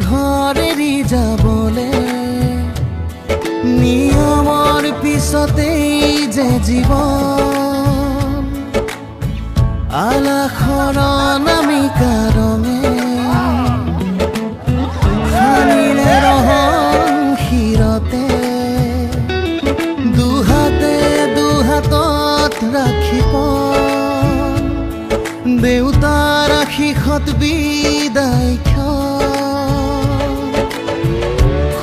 ঘৰ এৰি যাবলে নিয়মৰ পিছতেই যে জীৱন আলাসৰ অনামিকা ৰঙে সানিলে ৰহণ শিৰতে দুহাতে দুহাতত ৰাখি পন দেউতাৰ আশীষত বিদায়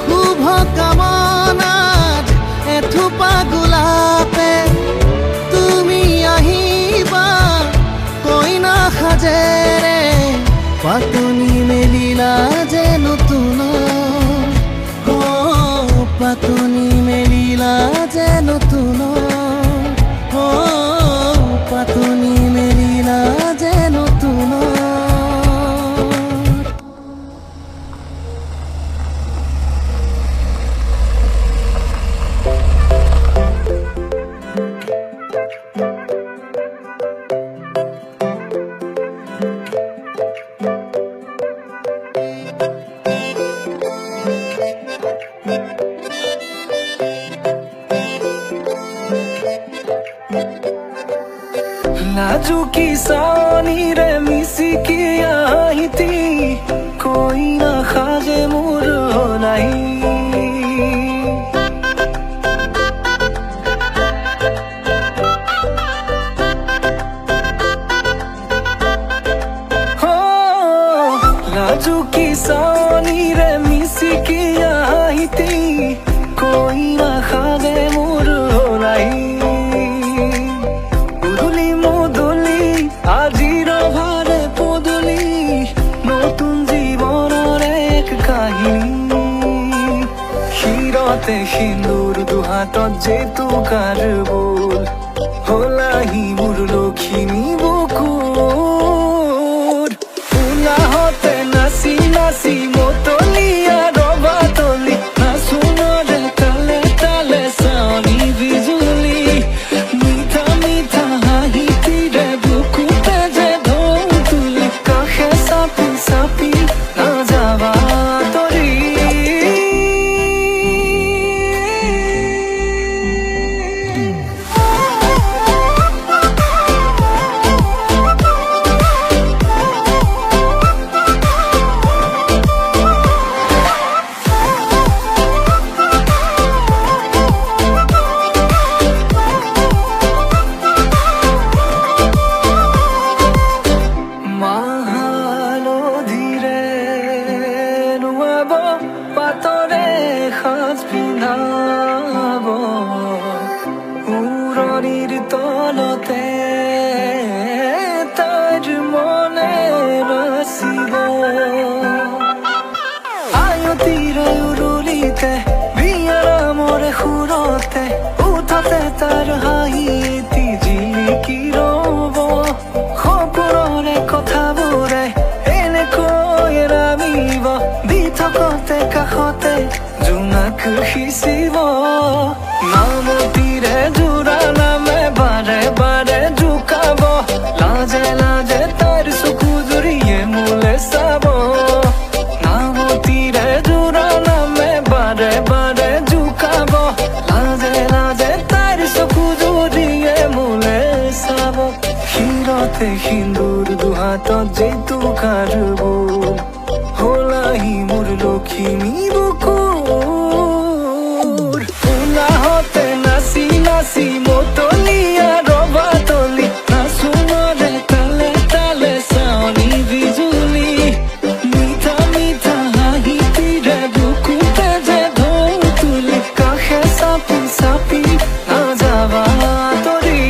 শুভ কামনাত এথোপা গোলাপে তুমি আহিবা কইনা সাজেৰে পাতনি মেলিলা যে নতুন পাতনি মেলিলা যে নতুন পাতনি মেলিলা যে নতুন লাজুকী চাৱনিৰে মিচিকি আহিতি কইনা সাজে মোৰ নাই লাজুকী চাৱনিৰে মিচিকি আহিতি কইনা সাজে মোৰ নাই আজিৰ ভাৰে পদূলি নতুন জীৱনৰ এক কাহিনী শিৰতে সিন্দুৰ দুহাতত জেতুকাৰ বোল হলাহি মোৰ লখিমী বুকুৰ উলাহতে নাচি নাচি মতলীয়া ৰবা তলি নাচোনৰে তালে তালে চাৱনি বিজুলি মিঠা মিঠা হাঁহিতিৰে চাপি নাযাবা তৰি পাতৰে সাজ পিন্ধাব উৰণিৰ তলতে তাইৰ মনে ৰচিব আয়তিৰ উৰুলিতে বিয়াৰ মৰে সুৰতে উঠতে তাৰ হাঁহি এটি জিলিকি ৰব সপোনৰে কথাবোৰে এনেকৈ ৰামিব থকতে কাষতে জোনাক সিঁচিব নামতিৰে জোৰা নামে বাৰে বাৰে জোকাব লাজে লাজে তাইৰ চকু জুৰিয়ে মোলে চাব নামতিৰে জোৰা নামে বাৰে বাৰে জোকাব লাজে লাজে তাইৰ চকু জুৰিয়ে মোলে চাব শিৰতে সিন্দুৰ দুহাতত জেতুকাৰ বোল হলাহি মোৰ লখিমী বুকুৰ উলাহতে নাচি নাচি মতলীয়া ৰবা তলি নাচোনৰে তালে তালে চাৱনি বিজুলি মিঠা মিঠা হাঁহিতিৰে বুকুতে যে ঢৌ তুলি কাষে চাপি চাপি নাযাবা তৰি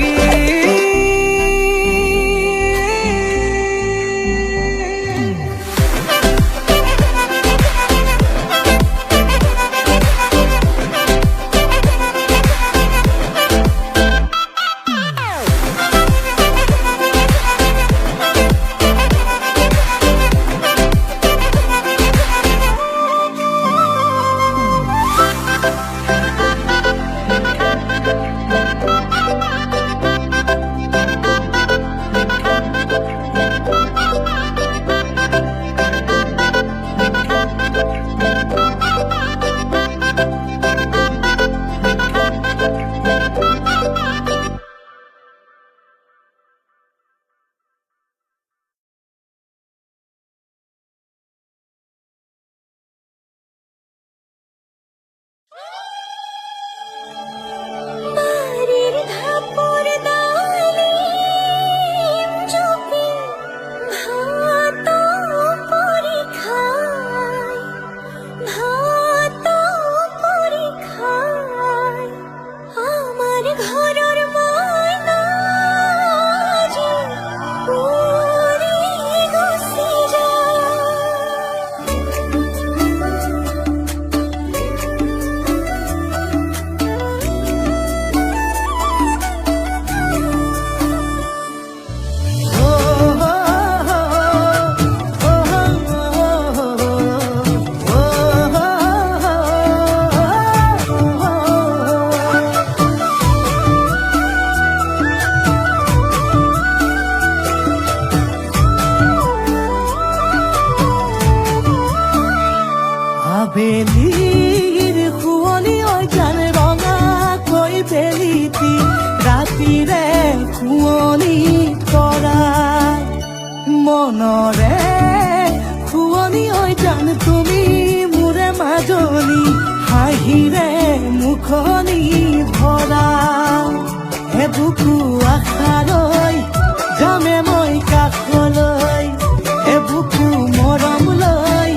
আবেলিৰ শুৱনি ঐ গান ৰঙাকৈ বেলিটি ৰাতিৰে শুৱনি কৰা মনৰে শুৱনি ঐ গান তুমি মোৰে মাজনী হাঁহিৰে মুখনি ভৰা এবুকু আশালৈ যামে মই কাষলৈ এবুকু মৰম লৈ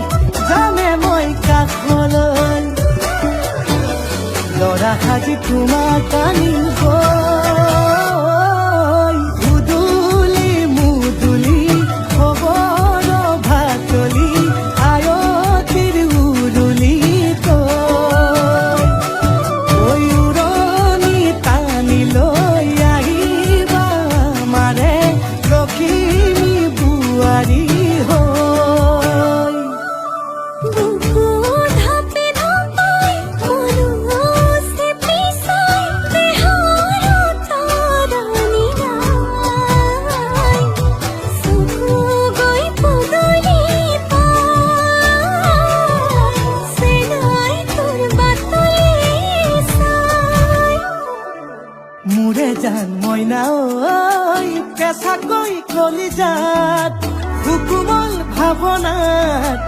যামে মই কাষলৈ লৰা সাজি তোমাক আনিব উদুলি মুদুলি খবৰ ভাতলি আয়তিৰ উৰুলি তই উৰণি টানি লৈ আহিবা মাৰে লখিমী বোৱাৰী হৈ বুকু ধাপে ধাপাই মনো চেপি চাই দেহৰ তৰণি নাই চকু গৈ পদূলি পাই চেনাই তোৰ বাটলি চাই মোৰে জান মইনা ঐ কেঁচাকৈ কলিজাত সুকুমল ভাৱনাত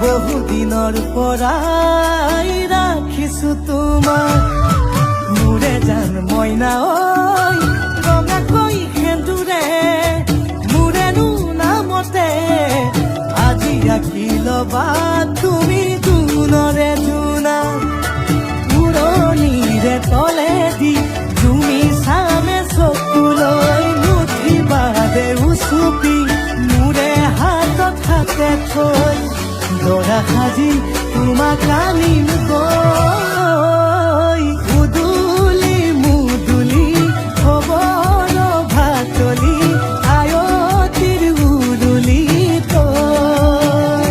বহুদিনৰ পৰাই ৰাখিছো তোমাক মোৰে জান মইনা ঐ ৰঙাকৈ সেন্দুৰে মোৰেনো নামতে আজি আঁকি ল'বা তুমি জোনৰে জোনা উৰণিৰে তলেদি তুমি চামে চকুলৈ নুঠিবা দে উচুপি মোৰে হাতত হাতে থৈ দৰা সাজি তোমাক আনিম গৈ উদুলি মুদুলি খবৰ ভাতলি আয়তিৰ উৰুলি তই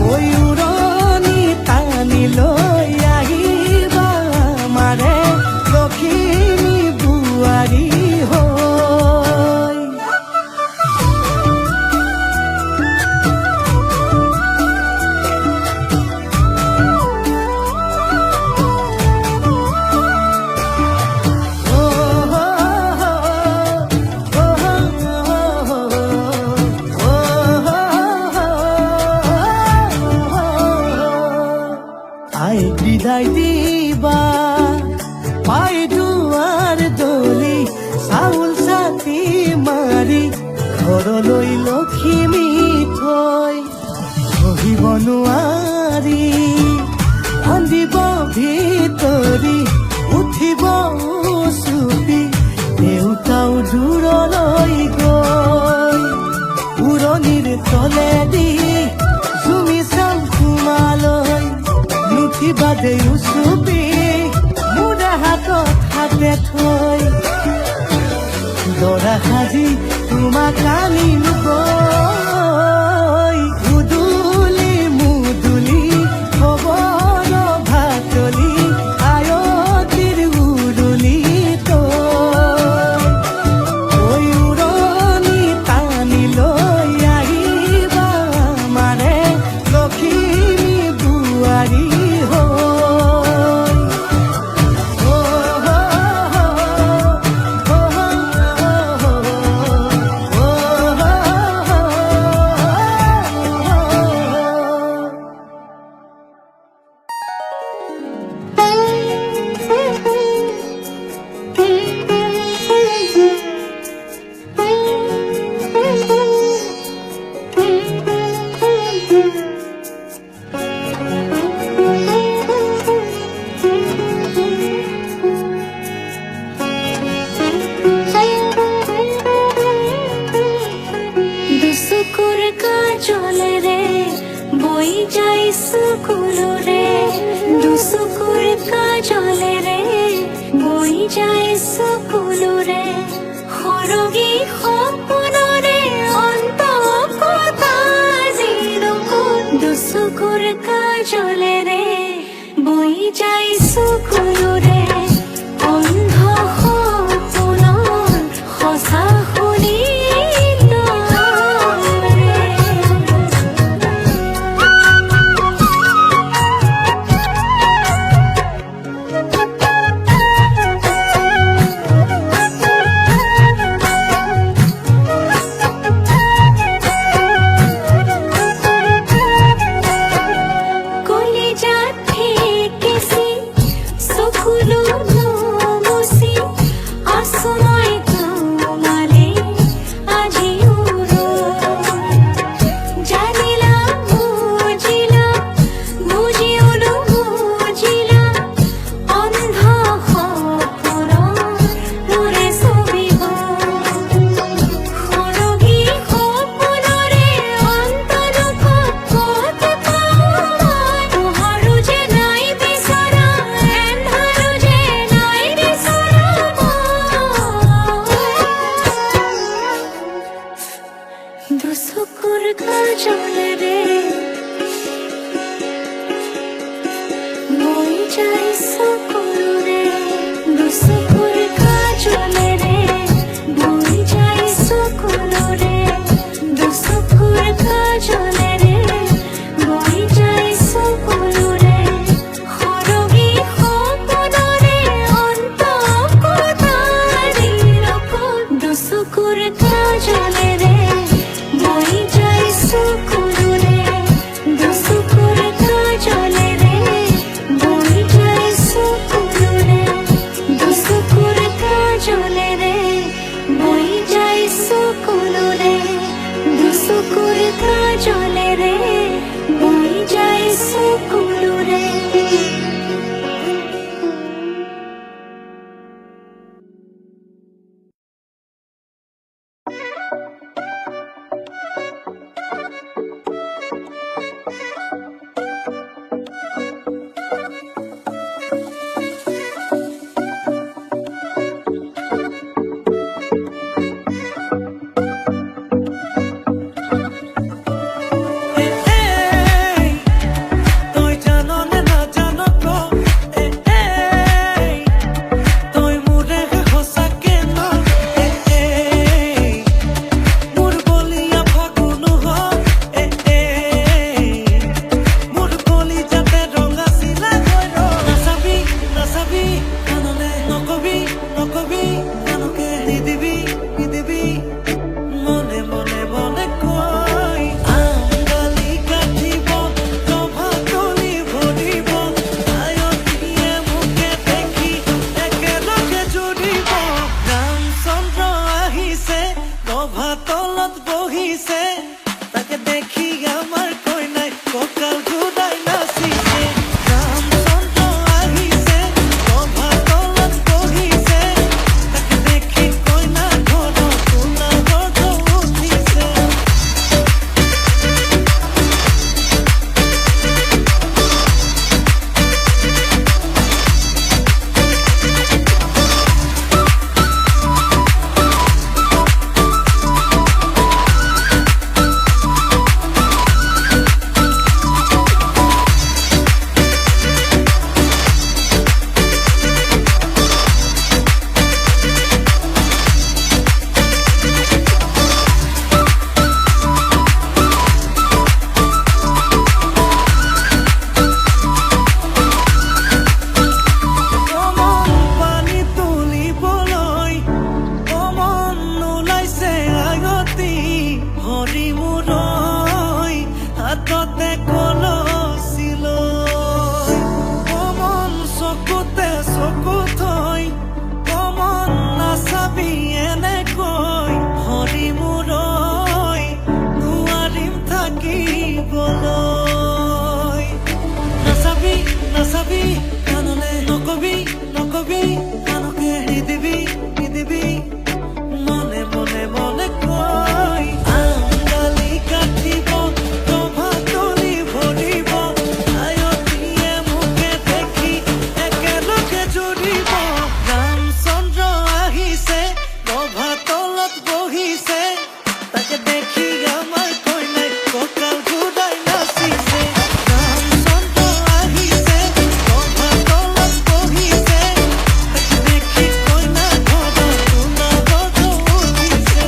ঐ উৰণি টানি লৈ আহিবা মাৰে লখিমী বোৱাৰী হৈ আই বিদায় দিবা পাই দুৱাৰ দলি চাউল চাতি মাৰি ঘৰলৈ লখিমী থৈ সহিব নোৱাৰি কান্দিব ভিতৰি উঠিব চুপি দেউতাও দূৰলৈ গৈ উৰণিৰ তলেদি জুমি চাম তোমালৈ নুঠিবা দেউ চুপি মোৰে হাতত হাতে থৈ দৰা সাজি তোমাক আনিম গৈ উদুলি মুদুলি খবৰ ভাতলি আয়তিৰ উৰুলি তই উৰণি টানি লৈ আহিবা মাৰে লখিমী বোৱাৰী হৈ দুচকুৰ কাজলেৰে বৈ যাই চকুলোৰে দুচকুৰ কাজলেৰে বৈ যাই চকুলোৰে সৰগী সপোনৰে অন্ত কথা দুচকুৰ কাজলেৰে বৈ যাই চকুলোৰে অন্ধ সপোনৰ সঁচা শুনি যায় সকলোৰে দুচকুৰ কাজলেৰে বৈ যায় সকলোৰে দুচকুৰ কাজলেৰে বৈ যায় সকলোৰে সৰগী সপোনৰে অন্তঃকটাৰি লগত দুচকুৰ কাজলেৰে বৈ যায় সকলোৰে দুচকুৰ কাজলেৰে বৈ যায় সকলোৰে দুচকুৰ কাজলেৰে বৈ যায় সকলোৰে দুচকুৰ কাজলেৰে বৈ যায় সকলোৰে তই জানো নে নাজানো ক তই মোৰে সঁচাকে ন মোৰ বলিয়া ফাগুন হয় মোৰ কলি যাতে ৰঙা চিলা হৈ নাচাবি নাচাবি কাণলে নকবি নকবি কাণকে নিদিবি নিদিবি মনে মনে মনে কৈ আঙালি কাটিব ৰভা তলি ভৰিব আয়তীয়ে মোকে দেখি একেলগে জুৰিব ৰামচন্দ্ৰ আহিছে ৰভা তলত বহিছে তাকে দেখি আমাৰ কইনাই কঁকাল ঘূৰাই নাচিছে ৰামচন্দ্ৰ আহিছে ৰভা তলত বহিছে তাকে দেখি কইনা ঘৰৰ কোনা গৰ্ভ উঠিছে কমন পানী তুলিবলৈ কমন ওলাইছে আগতি হৰি মূৰৈ হাততে কলচি লৈ কমন চকুতে চকু থৈ কমন নাচাবি এনেকৈ হৰি মূৰৈ নোৱাৰিম থাকিবলৈ নাচাবি নাচাবি কাণলে নকবি নকবি কাণকে নিদিবি নিদিবি মনে মনে মনে কৈ আঙালি কাটিব ৰভা তলি ভৰিব আয়তীয়ে মোকে দেখি একেলগে জুৰিব ৰামচন্দ্ৰ আহিছে ৰভা তলত বহিছে তাকে দেখি আমাৰ কইনাই কঁকাল ঘূৰাই নাচিছে ৰামচন্দ্ৰ আহিছে ৰভা তলত বহিছে তাকে দেখি কইনা ঘৰৰ কোনা গৰ্ভ উঠিছে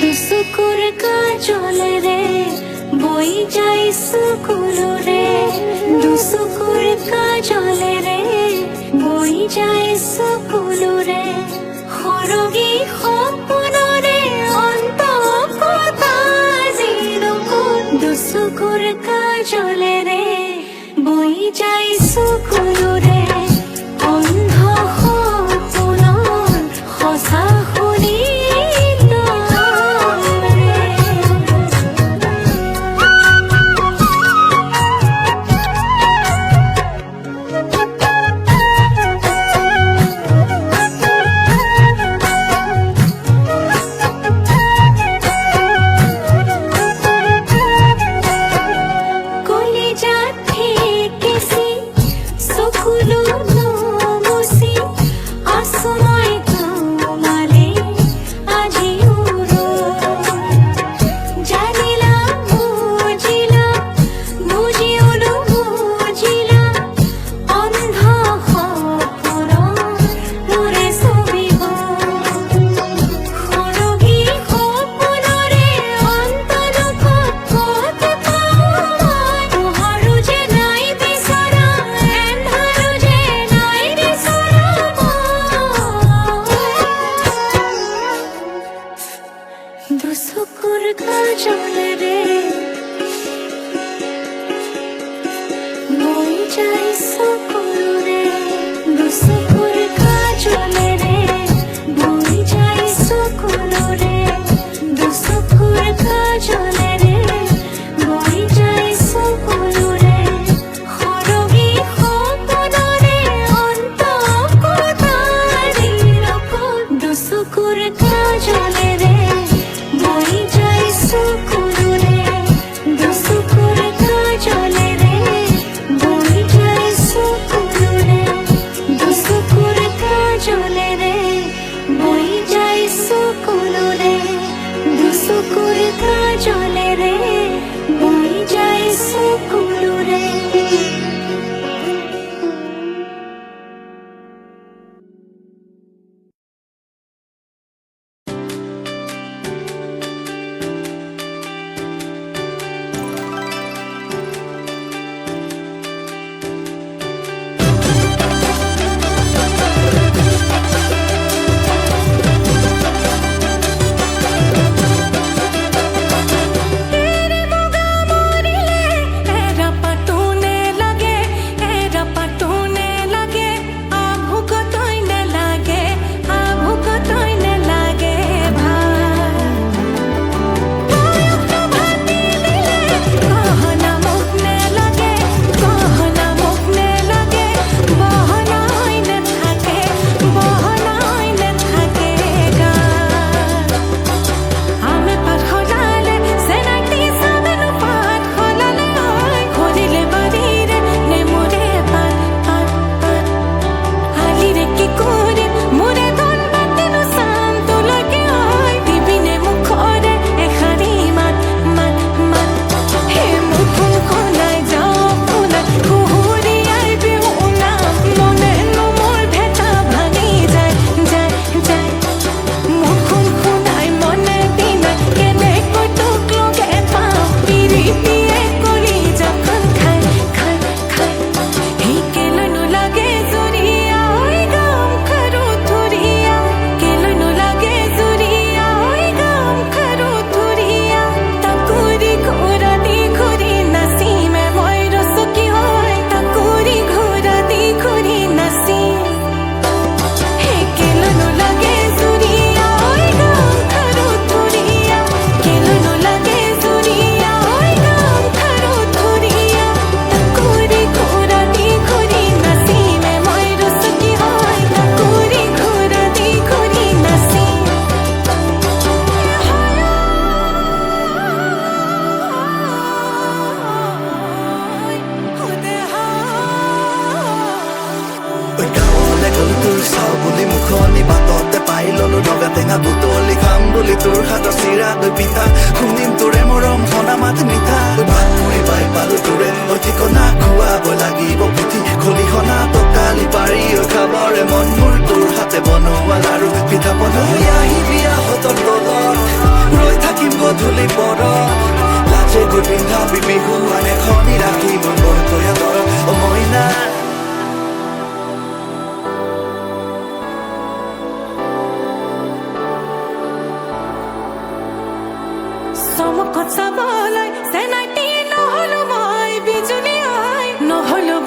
দুচকুৰ কাজলেৰে বৈ যায় সকলোৰে দুচকুৰ কাজলেৰে বৈ যায় সকলোৰে সৰগী সপোনৰে অন্তঃকটাৰি লগত দুচকুৰ কাজলেৰে বৈ যায় চকুলোৰে অন্ধ সপোনৰ সঁচা শুনি দুচকুৰ কাজলেৰে বৈ যায় চকুলোৰে দুচকুৰ কাজলেৰে বৈ যায় চকুলোৰে দুচকুৰ কাজলেৰে বৈ যায় চকুলোৰে সৰগী সপোনৰে অন্ত কটাৰী লগত দুচকুৰ কাজলেৰে বৈ যায় চকুলোৰে দুচকুৰ কাজলেৰে বৈ যায় চকুলোৰে দুচকুৰ কাজলেৰে বৈ যায় চকুলোৰে দুচকুৰ কাজলেৰে বৈ যায় চকুলোৰে টেঙা বুটলি খাম বুলি তোৰ হাতৰ চিৰা দৈ পিঠা শুনিম তোৰে মৰম সনা মাত মিঠা ভাত মই পাই পালো তোৰে ঠিকনা খুৱাব লাগিব পুথি খলিহনা টকালি পাৰি খাবৰে মন মোৰ তোৰ হাতে বনোৱা লাৰু পিঠা পনা আহিবি আহতৰ তলত ৰৈ থাকিম গধূলি পৰত লাজে গৈ পিন্ধাবি বিহু আনে খনি ৰাখি মোৰ বৰতয়া দৰ মইনা চমকত চাবলৈ চেনাইটি নহলো মই বিজুলী নহলো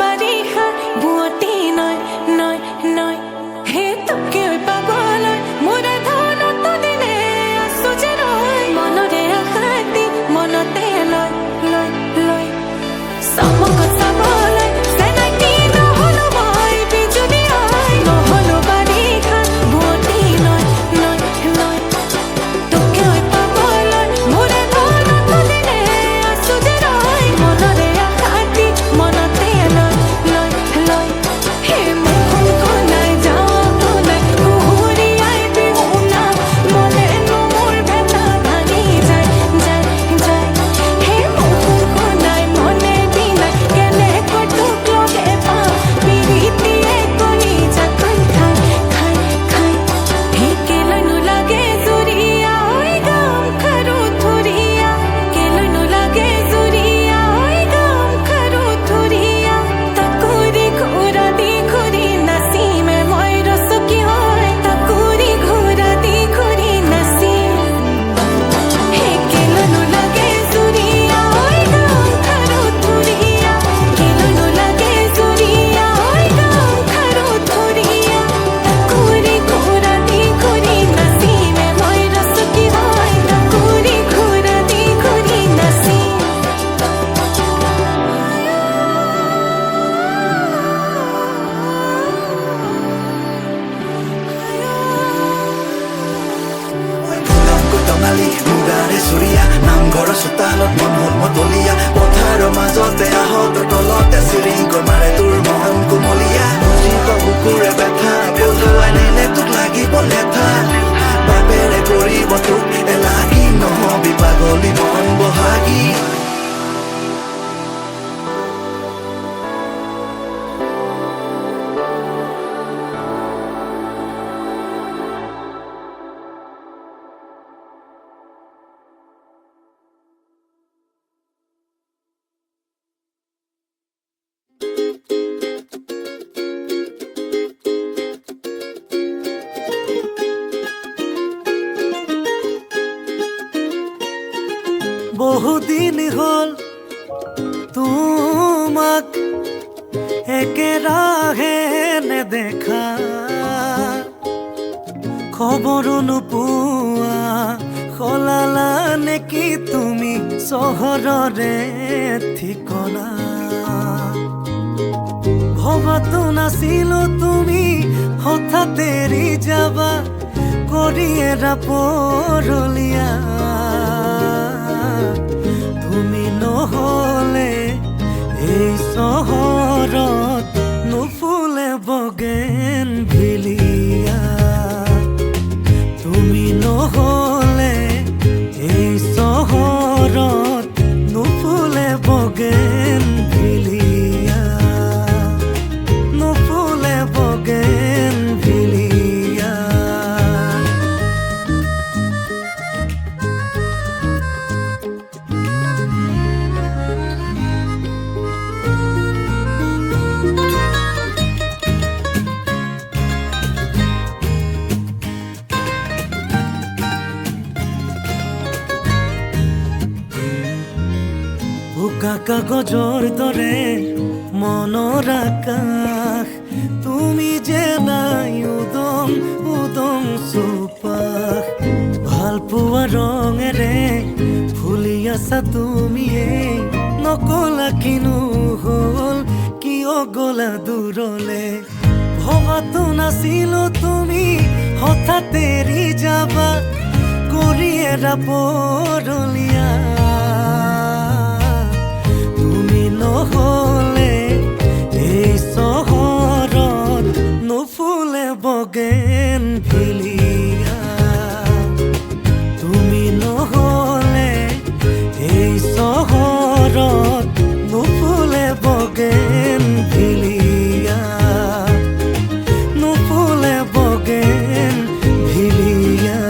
হল তোমাক একেৰাহে নেদেখা খবৰো নোপোৱা সলালা নেকি তুমি চহৰৰে ঠিকনা ভবাতো নাছিলো তুমি হঠাৎ এৰি যাবা কৰি এৰা পৰলীয়া তুমি নহলে এই চহৰত নুফুলে বগেন ভিলিয়া তুমি নহলে এই চহৰত নুফুলে বগেন ভিলিয়া নুফুলে বগেন ভিলিয়া বোকা কাগজৰ দৰে মনৰ আকাশ তুমি যে নাই উদং উদং চৌপাশ ভাল পোৱা ৰঙেৰে ফুলি আছা তুমিয়ে নকলা কিনো হ'ল কিয় গলা দূৰলে ভবাতো নাছিলো তুমি হঠাৎ এৰি যাবা কৰি এৰা পৰলীয়া নহলে এই চহৰত নুফুলে বগেন ভিলিয়া তুমি নহলে এই চহৰত নুফুলে বগেন ভিলিয়া নুফুলে বগেন ভিলিয়া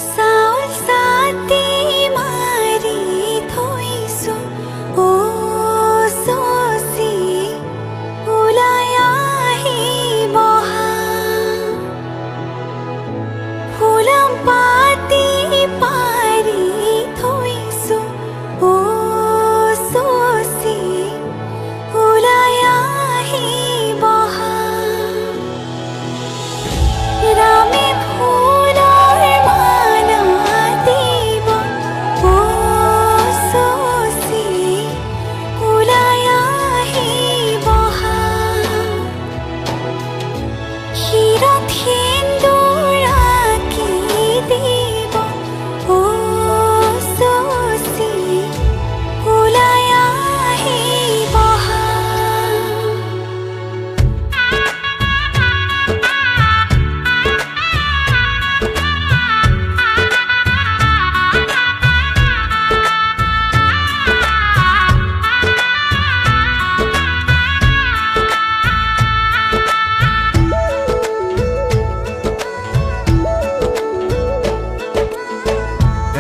চাউল চাতি মাৰি থৈছো ও চচি ওলাই আহি বহা ফুলম পাতি পাৰি থৈছো ও চচি ওলাই আহি বহা ৰামে ফুলৰ মালা দিব ও চচি ওলাই আহি বহা শিৰত সেন্দুৰ আঁকি দিব ও চচি ওলাই আহি বহা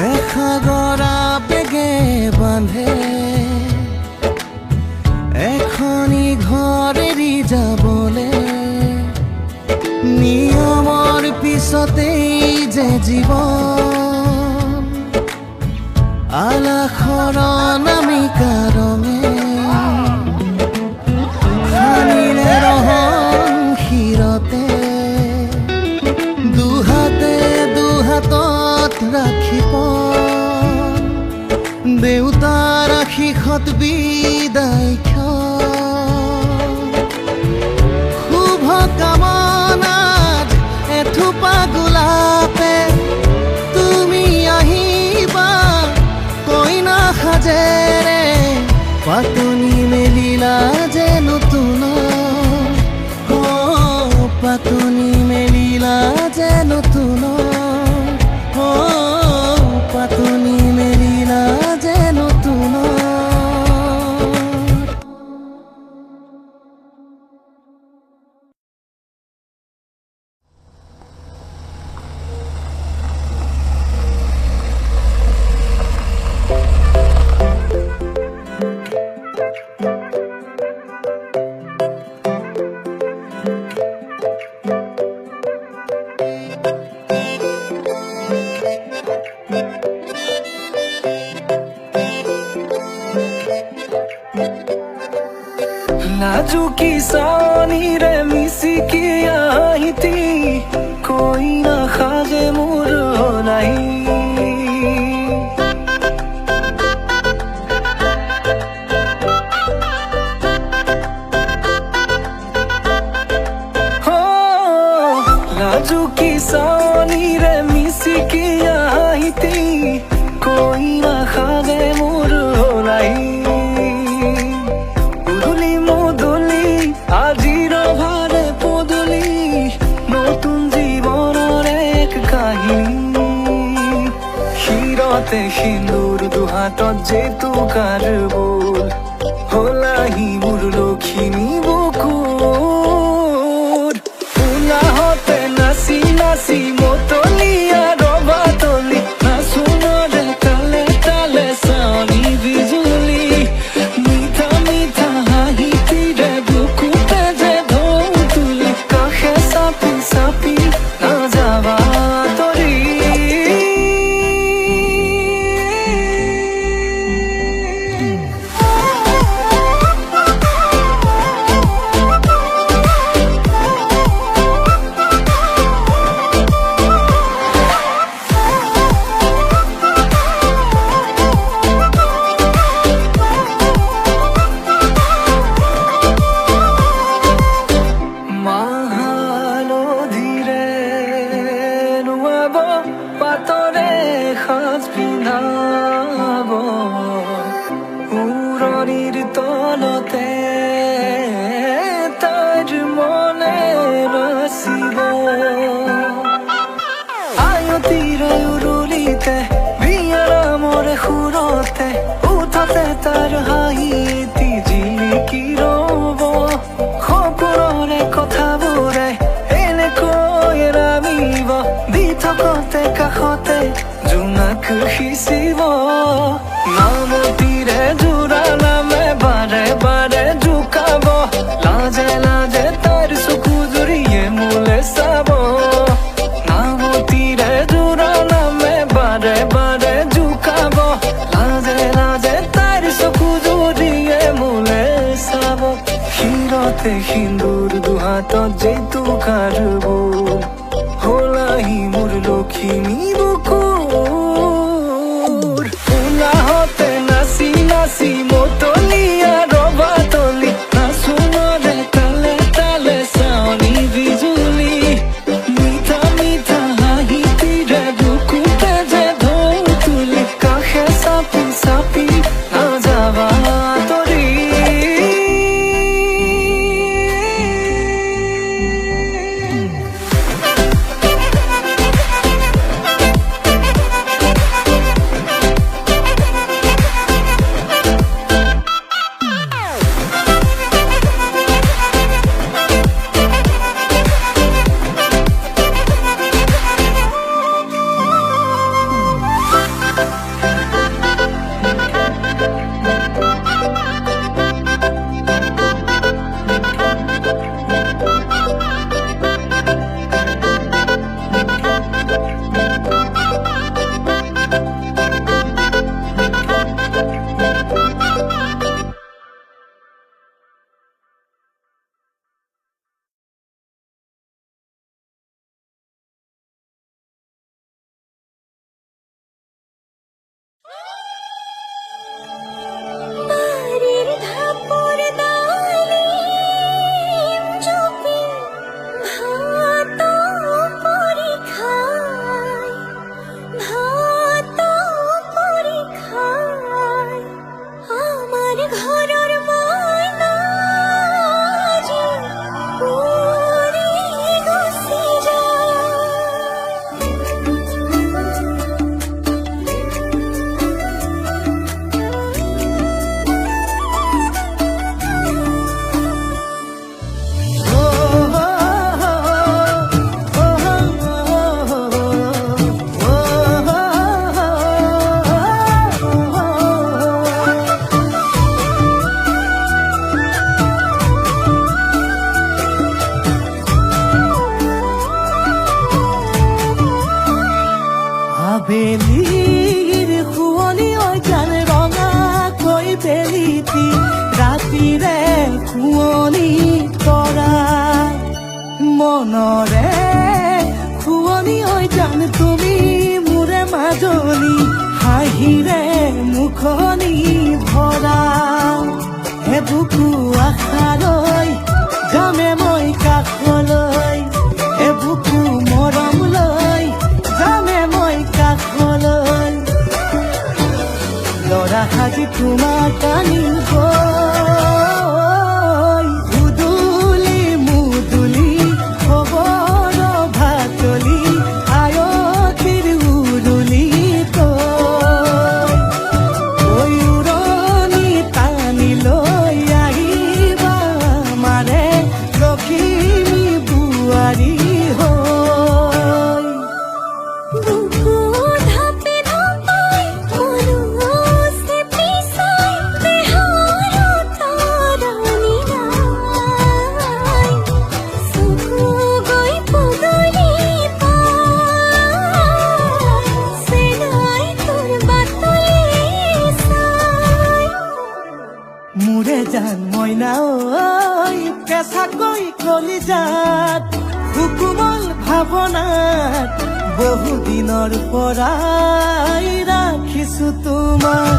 এসাগৰা বেগে বান্ধে এখনি ঘৰ এৰি যাবলে নিয়মৰ পিছতেই যে জীৱন আলাসৰ নামিকা ৰঙে খানিলে ৰহন শিৰতে দুহাতে দুহাতত ৰাখি পন দেউতাৰ আশীষত বিদায় শুভ কামনাত এথোপা গোলাপে তুমি আহিবা কইনা সাজেৰে পাতনি মেলিলা যে নতুন পাতনি মেলিলা যে নতুন পাতনি মেলিলা যে নতুন लाजू की सानी रे मिसी की आहिती कोई ना खाजे मोर नहीं लाजू की सानी रे मिसी की आहिती कोई ना खाजे मोर नहीं উদুলি মদুলি আজিৰ ভাৰে পদুলি নতুন জীৱনৰ এক কাহিনী শিৰতে সিন্দুৰ দুহাতত জেতুকাৰ বোল হলাহি মোৰ লখিমী বুকুৰ উলাহতে নাচি নাচি মতলীয়া ৰবা তলি নাচোনৰে তালে তালে চানি বিজুলি মিঠা মিঠা হাঁহিটিৰে বুকুতে যে ঢৌ তুলি কাষে চাপি চাপি নাযাবা তৰি মহানদীৰে নুৱাব পাতৰে সাজ পিন্ধাব উৰণিৰ তলতে তাইৰ মনে নাচিব আয়তিৰে উৰুলিতে বিয়াৰামৰে সুৰতে উঠতে তাৰ হাঁহি এটি জিলিকি ৰ'ব সপোনৰে কথাবোৰে এনেকৈ নামিব দি থকতে কাষতে জোনাক সিঁচিব নামতিৰে জোৰা নামে বাৰে বাৰে জোকাব লাজে লাজে তাৰ চকু জুৰিয়ে মোলে চাব নামতিৰে জোৰা নামে বাৰে বাৰে জোকাব লাজে লাজে তাৰ চকু জুৰিয়ে মোলে চাব শিৰতে সিন্দুৰ দুহাতত জেতুকাৰ বোল হলাহি মোৰ লখিমী বুকুৰ উলাহতে নাচি নাচি মতলীয়া ৰবা তলি নাচোনৰে তালে তালে চানি বিজুলি মিঠা মিঠা হাঁহিটিৰে বুকুতে যে ঢৌ তুলি কাষে চাপি চাপি নাযাবা তৰি বাড়িৰ ধাপৰ ডালিম চুপি ভাত পৰি খায় ভাত পৰি খায় আমাৰ ঘৰেৰ ময়না যে উড়ি গুছি যায় আবেলিৰ শুৱনি ঐ গান ৰঙাকৈ বেলিটি ৰাতিৰে শুৱনি তৰা মনৰে শুৱনি হৈ যান তুমি মোৰে মাজনী হাঁহিৰে মুখনি ভৰা হে বুকু আশালৈ যামে মই কাষলৈ হে বুকু মৰম লৈ যামে মই কাষলৈ লৰা সাজি তোমাৰ টানিম উদুলি মুদুলি খবৰ ভাতলি আয়তিৰ উৰুলি তই উৰণি টানি লৈ আহিবা মানে লখিমী বোৱাৰী হৈ বুকু ধাপে ধাপাই মনো চেপি চাই দেহৰ তৰণি নাই চকু গৈ পদূলি পাই চেনাই তোৰ বাটলি চাই মোৰে জান মইনা ঐ কেঁচাকৈ কলিজাত সুকুমল ভাৱনাত বহুদিনৰ পৰাই ৰাখিছো তোমাক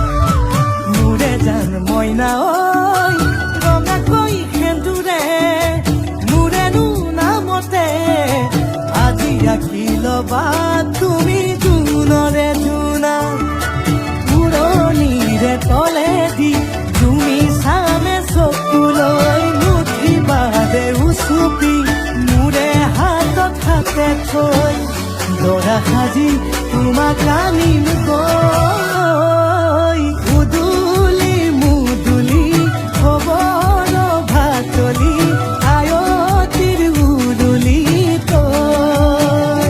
মোৰে জান মইনা ঐ ৰঙাকৈ সেন্দুৰে মোৰেনো নামতে আজি আঁকি ল'বা তুমি জোনৰে জোনা উৰণিৰে তলেদি তুমি চামে চকুলৈ নুঠিবা দে উচুপি মোৰে হাতত হাতে থৈ লৰা সাজি তোমাক আনিম গৈ উদুলি মুদুলি খবৰ ভাতলি আয়তিৰ উৰুলি তই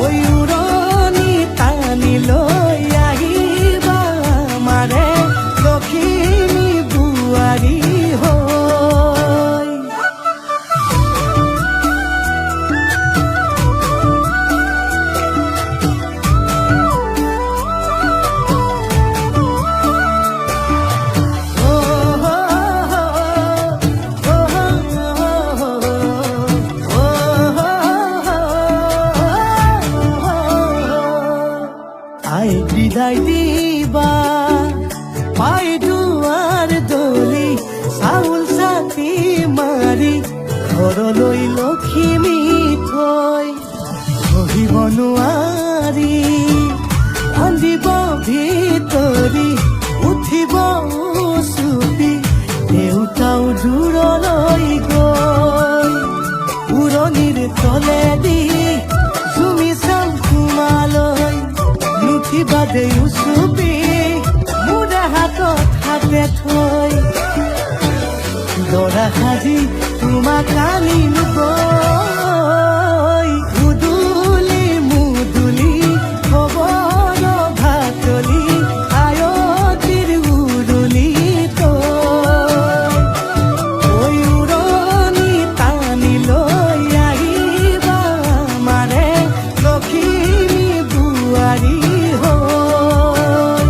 ঐ উৰণি টানি লৈ আহিবা মানে লখিমী বোৱাৰী হৈ আই বিদায় দিবা পাই দুৱাৰ দলি চাউল চাতি মাৰি ঘৰলৈ লখিমী থৈ সহিব নোৱাৰি কান্দিব ভিতৰি উঠিব চুপি দেউতাও দূৰলৈ গৈ উৰণিৰ তলেদি জুমি চাম তোমালৈ নুঠিবা দেউ চুপি মোৰে হাতত হাতে থৈ লৰা সাজি তোমাক আনিম গৈ উদুলি মুদুলি খবৰ ভাতলি আয়তিৰ উৰুলি তই উৰণি টানি লৈ আহিবা মানে লখিমী বোৱাৰী হৈ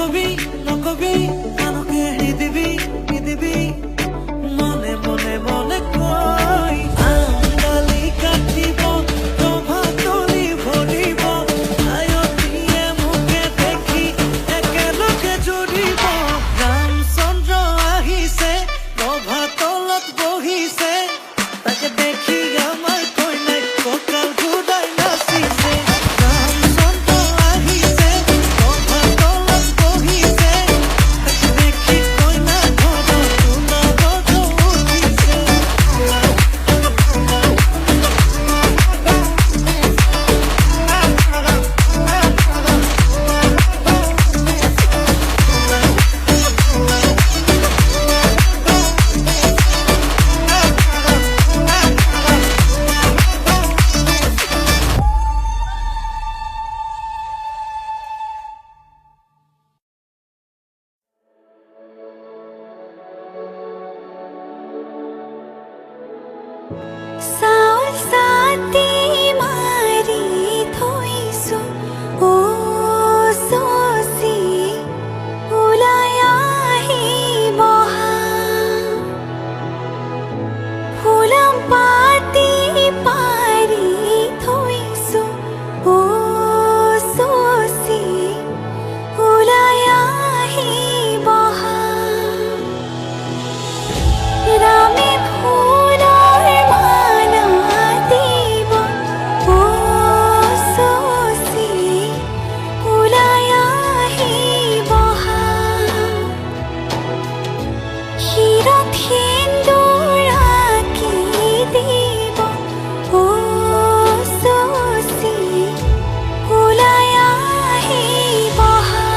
নকবি নকবি আনকে নিদিবি নিদিবি মনে মনে মনে কয় আঙালি কাটিব প্ৰভাতলি ভৰিব আয়তীয়ে মোকে দেখি একেলগে জুৰিব ৰামচন্দ্ৰ আহিছে প্ৰভাতলত বহিছে তাকে দেখি আমাৰ কইনাই কঁকাল ঘূৰাই নাচিছে ৰামচন্দ্ৰ আহিছে প্ৰভাতলত বহিছে তাকে দেখি কইনা ঘৰত সোণাগত উঠিছে চাউল চাতি মাৰি থৈছো ও চচি ওলাই আহি বহা ফুলাম পাতি পাৰি থৈছো ও চচি ওলাই আহি বহা ৰামে ফুলৰ মালা দিব ও চচি ওলাই আহি বহা শিৰত সেন্দুৰ আঁকি দিব ও চচি ওলাই আহি বহা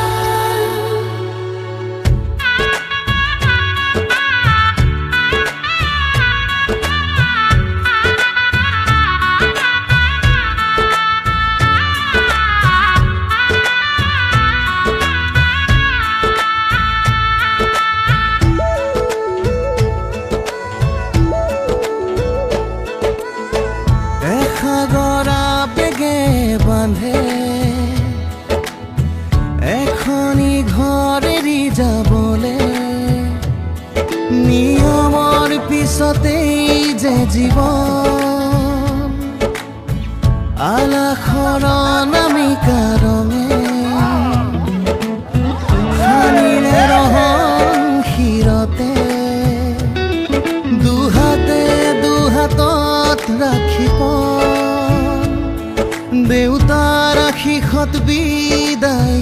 এসাগৰা বেগে বান্ধে এখনি ঘৰ এৰি যাবলে নিয়মৰ পিছতেই যে জীৱন আলাসৰ নামিকা ৰঙে সানিলে ৰহন শিৰতে দুহাতে দুহাতত ৰাখিব দেউতাৰ আশীষত বিদায়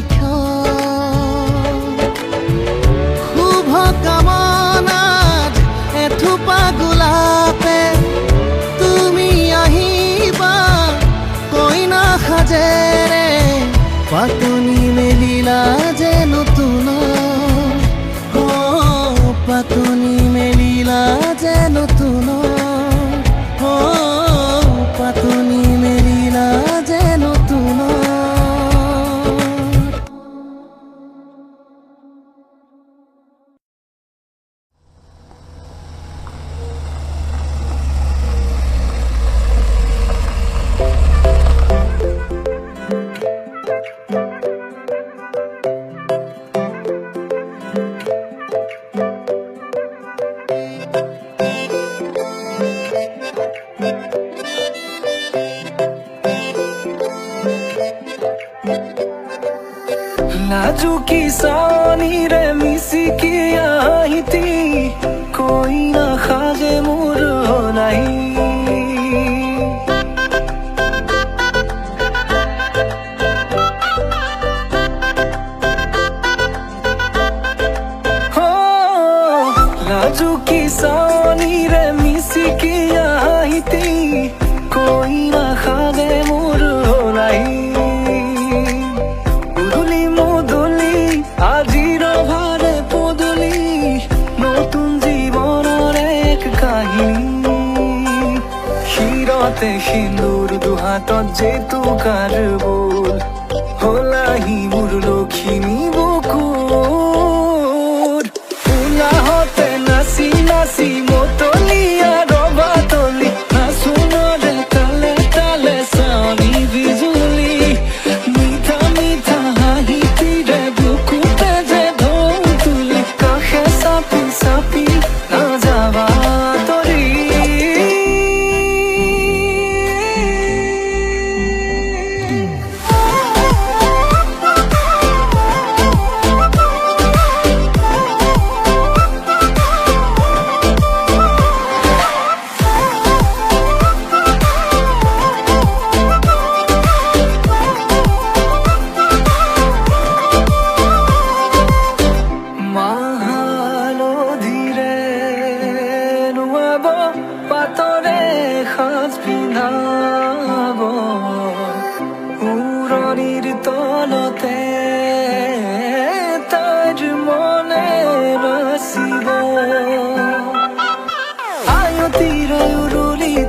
শুভ কামনাত এথোপা গোলাপে তুমি আহিবা কইনা সাজেৰে পাতনি মেলিলা যে নতুন পাতনি মেলিলা যে নতুন পাতনি মেলিলা যে নতুন নাজুকি চাৱনিৰে মিচিকি আহিতি কইনা সাজে মোৰ নাই নাজুকি চাৱনিৰে মিচিকি আহিতি কইনা সাজে মোৰ নাই আজিৰ ভাৰে পদূলি নতুন জীৱনৰ এক কাহিনী শিৰতে সিন্দুৰ দুহাতত জেতুকাৰ বোল হলাহি মোৰ লখিমী বুকুৰ উলাহতে নাচি নাচি মতলীয়া ৰবাতলি নাচোনৰে তালে তালে চাৱনি বিজুলি মিঠা মিঠা হাঁহিতিৰে বুকুতে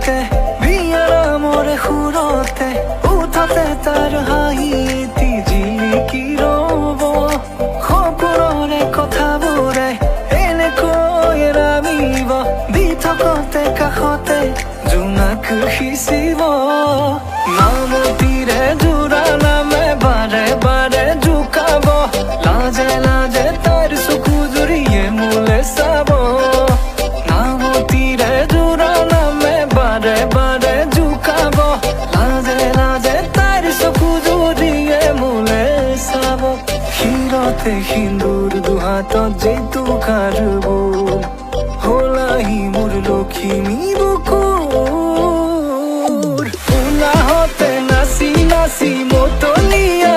সুৰতে বিয়াৰ মৰে সুৰতে উঠতে তাৰ হাঁহি এটি জিলিকি ৰব সপোনৰে কথাবোৰে এনেকৈ ৰামিব দি থকতে কাষতে জোনাক সিঁচিব নামতিৰে জোৰা নামে বাৰে বাৰে জোকাব লাজে লাজে তাৰ চকু জুৰিয়ে মোলে চাব নামতিৰে জোৰা নামে বাৰে বাৰে জোকাব লাজে লাজে তাৰ চকু জুৰিয়ে মোলে চাব শিৰতে সিন্দুৰ দুহাতত জেতুকাৰ বোল হলাহি মোৰ লখিমী বুকুৰ উলাহতে নাচি নাচি মতলীয়া